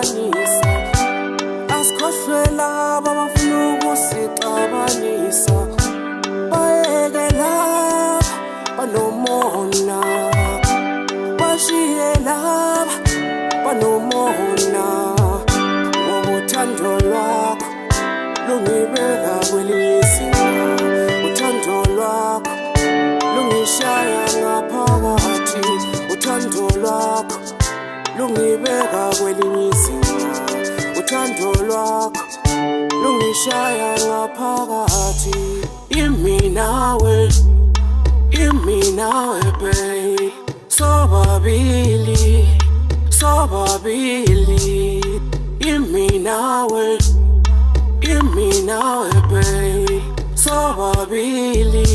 sihlanganisa, asikhohlwe laba abafuna ukusixabanisa. Bayeke laba banomona, bashiye laba banomona, ngoba uthando lwakho lungibeka kwelinye izinga. Uthando lwakho lungishaya ngaphakathi. Uthando lwakho lungibeka kwelinye izinga. Uthando lwakho lungishaya ngaphakathi. Imi nawe babe, sobabili imi nawe babe, sobabili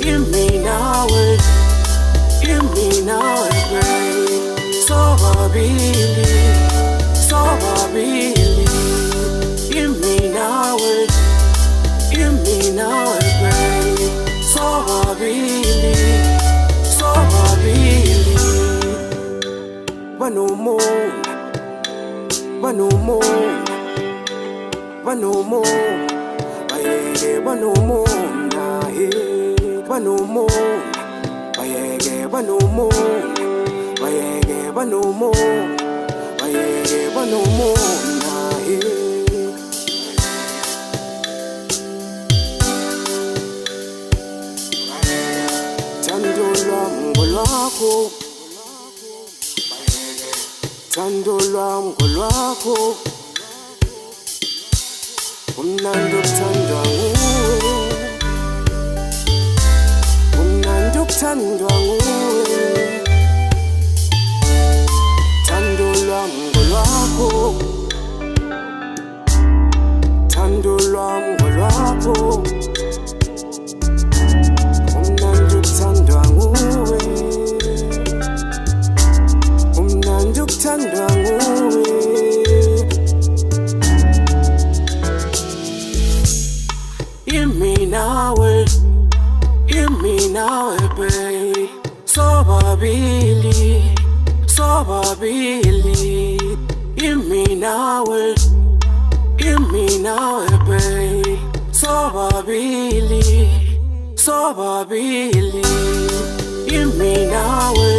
imi nawe babe, sobabili imi nawe babe, sobabili banomona, bayeke banomona, bayeke banomona. Thando lwami ngolwakho, thando lwami ngolwakho, kumnandi ukuthandwa nguwe, kumnandi ukuthandwa nguwe. Thando lwami ngolwakho, thando lwami ngolwakho, kumnandi ukuthandwa nguwe, kumnandi ukuthandwa nguwe. Imi nawe babe, sobabili imi nawe babe, sobabili imi nawe